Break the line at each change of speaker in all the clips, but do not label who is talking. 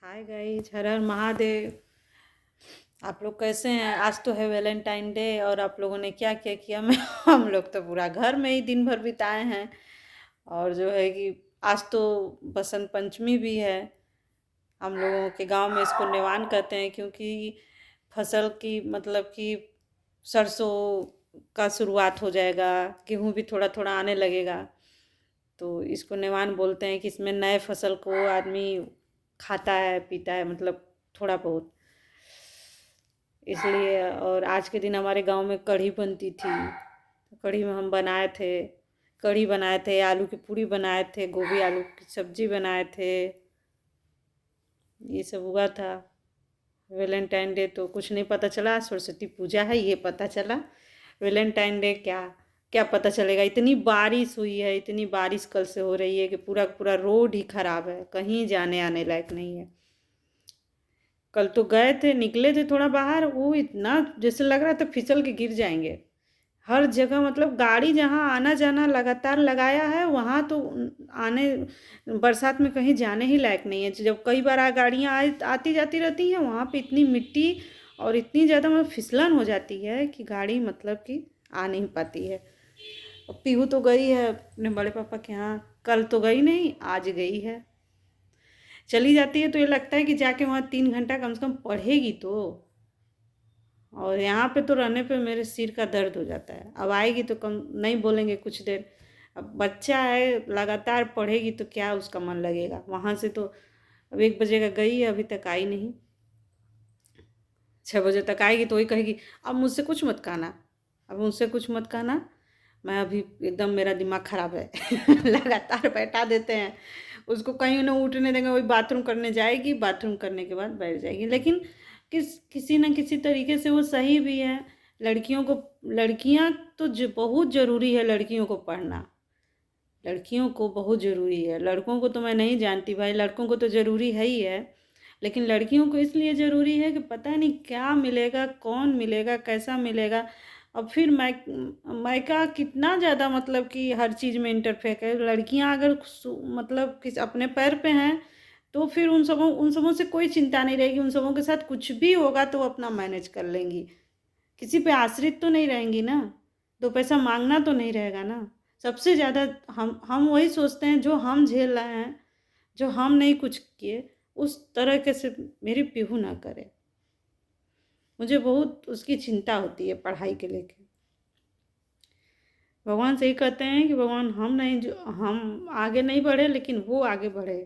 Hi guys, हर हर महादेव। आप लोग कैसे हैं? आज तो है वैलेंटाइन डे और आप लोगों ने क्या क्या किया? मैं हम लोग तो पूरा घर में ही दिन भर बिताए हैं। और जो है कि आज तो बसंत पंचमी भी है। हम लोगों के गांव में इसको नेवान कहते हैं, क्योंकि फसल की मतलब कि सरसों का शुरुआत हो जाएगा। गेहूं भी थोड़ा थोड़ा आने लगेगा, तो इसको नेवान बोलते हैं कि इसमें नए फसल को आदमी खाता है पीता है, मतलब थोड़ा बहुत इसलिए। और आज के दिन हमारे गांव में कढ़ी बनती थी, तो कढ़ी में हम बनाए थे, कढ़ी बनाए थे, आलू की पूड़ी बनाए थे, गोभी आलू की सब्जी बनाए थे। ये सब हुआ था। वैलेंटाइन डे तो कुछ नहीं पता चला, सरस्वती पूजा है ये पता चला। वैलेंटाइन डे क्या क्या पता चलेगा। इतनी बारिश हुई है, इतनी बारिश कल से हो रही है कि पूरा पूरा रोड ही खराब है, कहीं जाने आने लायक नहीं है। कल तो गए थे, निकले थे थोड़ा बाहर, वो इतना जैसे लग रहा था फिसल के गिर जाएंगे। हर जगह मतलब गाड़ी जहाँ आना जाना लगातार लगाया है, वहाँ तो आने बरसात में कहीं जाने ही लायक नहीं है। जब कई बार गाड़ियाँ आती जाती रहती हैं, वहाँ पे इतनी मिट्टी और इतनी ज़्यादा मतलब फिसलन हो जाती है कि गाड़ी मतलब कि आ नहीं पाती है। अब पीहू तो गई है अपने बड़े पापा के यहाँ, कल तो गई नहीं, आज गई है। चली जाती है तो ये लगता है कि जाके वहाँ 3 घंटा कम से कम पढ़ेगी तो। और यहाँ पे तो रहने पे मेरे सिर का दर्द हो जाता है। अब आएगी तो कम नहीं बोलेंगे कुछ देर। अब बच्चा है, लगातार पढ़ेगी तो क्या उसका मन लगेगा वहाँ से। तो अब 1 बजे का गई है, अभी तक आई नहीं। 6 बजे तक आएगी तो वही कहेगी, अब मुझसे कुछ मत कहना, अब मुझसे कुछ मत कहना, मैं अभी एकदम मेरा दिमाग खराब है। लगातार बैठा देते हैं उसको, कहीं उन्हें उठने देंगे, वही बाथरूम करने जाएगी, बाथरूम करने के बाद बैठ जाएगी। लेकिन किसी न किसी तरीके से वो सही भी है। लड़कियों को, लड़कियां तो बहुत ज़रूरी है लड़कियों को पढ़ना। लड़कियों को बहुत ज़रूरी है, लड़कों को तो मैं नहीं जानती भाई, लड़कों को तो ज़रूरी है ही है। लेकिन लड़कियों को इसलिए ज़रूरी है कि पता नहीं क्या मिलेगा, कौन मिलेगा, कैसा मिलेगा। अब फिर मायका कितना ज़्यादा मतलब कि हर चीज़ में इंटरफेयर है। लड़कियां अगर मतलब किस अपने पैर पे हैं, तो फिर उन सबों से कोई चिंता नहीं रहेगी। उन सबों के साथ कुछ भी होगा तो वो अपना मैनेज कर लेंगी। किसी पे आश्रित तो नहीं रहेंगी ना, दो पैसा मांगना तो नहीं रहेगा ना। सबसे ज़्यादा हम वही सोचते हैं, जो हम झेल रहे हैं, जो हम नहीं कुछ किए, उस तरह के से मेरी पीहू ना करे। मुझे बहुत उसकी चिंता होती है पढ़ाई के लेके। भगवान से ही कहते हैं कि भगवान हम नहीं, जो हम आगे नहीं बढ़े लेकिन वो आगे बढ़े।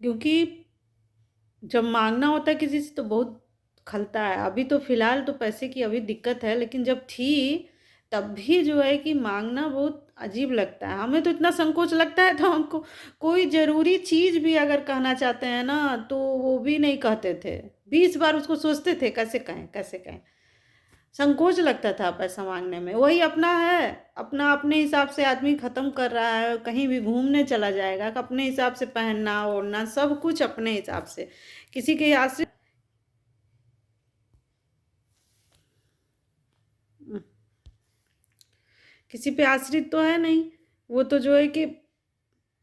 क्योंकि जब मांगना होता है किसी से तो बहुत खलता है। अभी तो फिलहाल तो पैसे की अभी दिक्कत है, लेकिन जब थी तब भी जो है कि मांगना बहुत अजीब लगता है। हमें तो इतना संकोच लगता है, तो हमको कोई ज़रूरी चीज़ भी अगर कहना चाहते हैं ना, तो वो भी नहीं कहते थे। 20 बार उसको सोचते थे, कैसे कहें कैसे कहें। संकोच लगता था पैसा मांगने में। वही अपना है, अपना अपने हिसाब से आदमी ख़त्म कर रहा है। कहीं भी घूमने चला जाएगा, अपने हिसाब से पहनना ओढ़ना सब कुछ अपने हिसाब से, किसी के आश्रित। किसी पे आश्रित तो है नहीं। वो तो जो है कि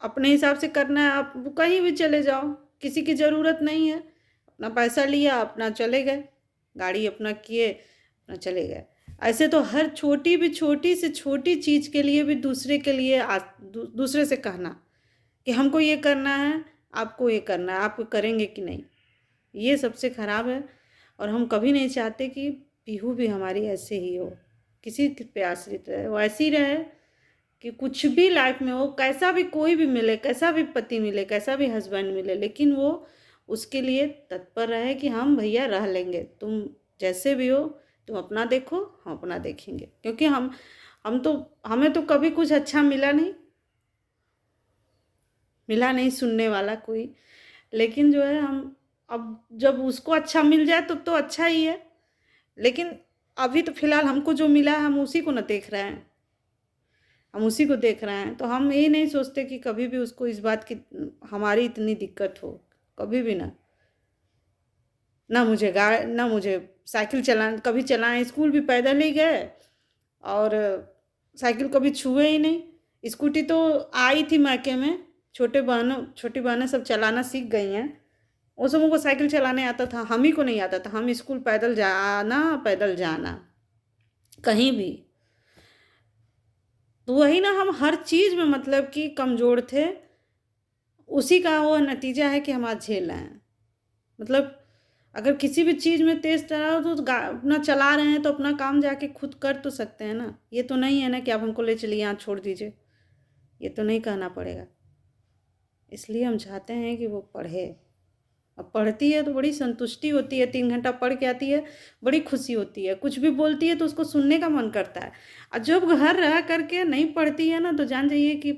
अपने हिसाब से करना है। आप कहीं भी चले जाओ, किसी की ज़रूरत नहीं है। अपना पैसा लिया, अपना चले गए, गाड़ी अपना किए, अपना चले गए। ऐसे तो हर छोटी भी, छोटी से छोटी चीज़ के लिए भी दूसरे के लिए दूसरे से कहना कि हमको ये करना है, आपको ये करना है, आप करेंगे कि नहीं। ये सबसे ख़राब है। और हम कभी नहीं चाहते कि पीहू भी हमारी ऐसे ही हो, किसी पे आश्रित रहे। वो ऐसी रहे कि कुछ भी लाइफ में हो, कैसा भी कोई भी मिले, कैसा भी पति मिले, कैसा भी हस्बैंड मिले, लेकिन वो उसके लिए तत्पर रहे कि हम भैया रह लेंगे, तुम जैसे भी हो, तुम अपना देखो, हम अपना देखेंगे। क्योंकि हम तो, हमें तो कभी कुछ अच्छा मिला नहीं सुनने वाला कोई। लेकिन जो है हम, अब जब उसको अच्छा मिल जाए तो अच्छा ही है। लेकिन अभी तो फिलहाल हमको जो मिला है, हम उसी को न देख रहे हैं, हम उसी को देख रहे हैं। तो हम ये नहीं सोचते कि कभी भी उसको इस बात की हमारी इतनी दिक्कत हो, कभी भी ना। ना मुझे साइकिल चलाना कभी चलाएं, स्कूल भी पैदल ही गए, और साइकिल कभी छुए ही नहीं। स्कूटी तो आई थी मायके में, छोटी बहनें सब चलाना सीख गई हैं। उन सबों को साइकिल चलाने आता था, हम ही को नहीं आता था। हम स्कूल पैदल जाना कहीं भी। तो वही ना, हम हर चीज़ में मतलब कि कमज़ोर थे। उसी का वो नतीजा है कि हम आज झेल रहे हैं। मतलब अगर किसी भी चीज़ में तेज़ चलाओ तो अपना चला रहे हैं तो अपना काम जाके खुद कर तो सकते हैं ना। ये तो नहीं है ना कि आप हमको ले चलिए यहाँ छोड़ दीजिए, ये तो नहीं कहना पड़ेगा। इसलिए हम चाहते हैं कि वो पढ़े। अब पढ़ती है तो बड़ी संतुष्टि होती है, 3 घंटा पढ़ के आती है, बड़ी खुशी होती है। कुछ भी बोलती है तो उसको सुनने का मन करता है। और जब घर रह करके नहीं पढ़ती है ना, तो जान जाइए कि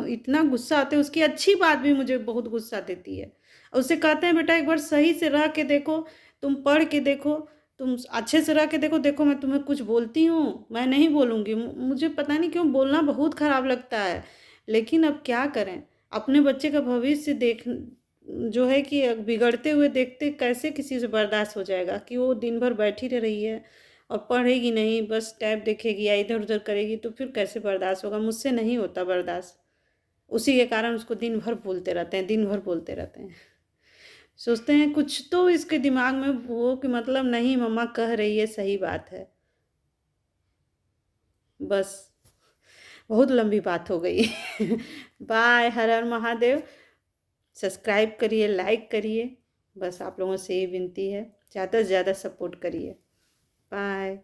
इतना गुस्सा आता है। उसकी अच्छी बात भी मुझे बहुत गुस्सा देती है। और उससे कहते हैं बेटा एक बार सही से रह के देखो, तुम पढ़ के देखो, तुम अच्छे से रह के देखो, देखो मैं तुम्हें कुछ बोलती हूँ, मैं नहीं बोलूँगी। मुझे पता नहीं क्यों बोलना बहुत ख़राब लगता है, लेकिन अब क्या करें। अपने बच्चे का भविष्य देख जो है कि बिगड़ते हुए देखते कैसे किसी से बर्दाश्त हो जाएगा कि वो दिन भर बैठी रह रही है और पढ़ेगी नहीं, बस टैब देखेगी या इधर उधर करेगी, तो फिर कैसे बर्दाश्त होगा। मुझसे नहीं होता बर्दाश्त। उसी के कारण उसको दिन भर बोलते रहते हैं, दिन भर बोलते रहते हैं। सोचते हैं कुछ तो इसके दिमाग में वो कि मतलब नहीं मम्मा कह रही है सही बात है। बस बहुत लंबी बात हो गई। बाय। हर हर महादेव। सब्सक्राइब करिए, लाइक करिए। बस आप लोगों से ये विनती है, ज़्यादा से ज़्यादा सपोर्ट करिए। बाय।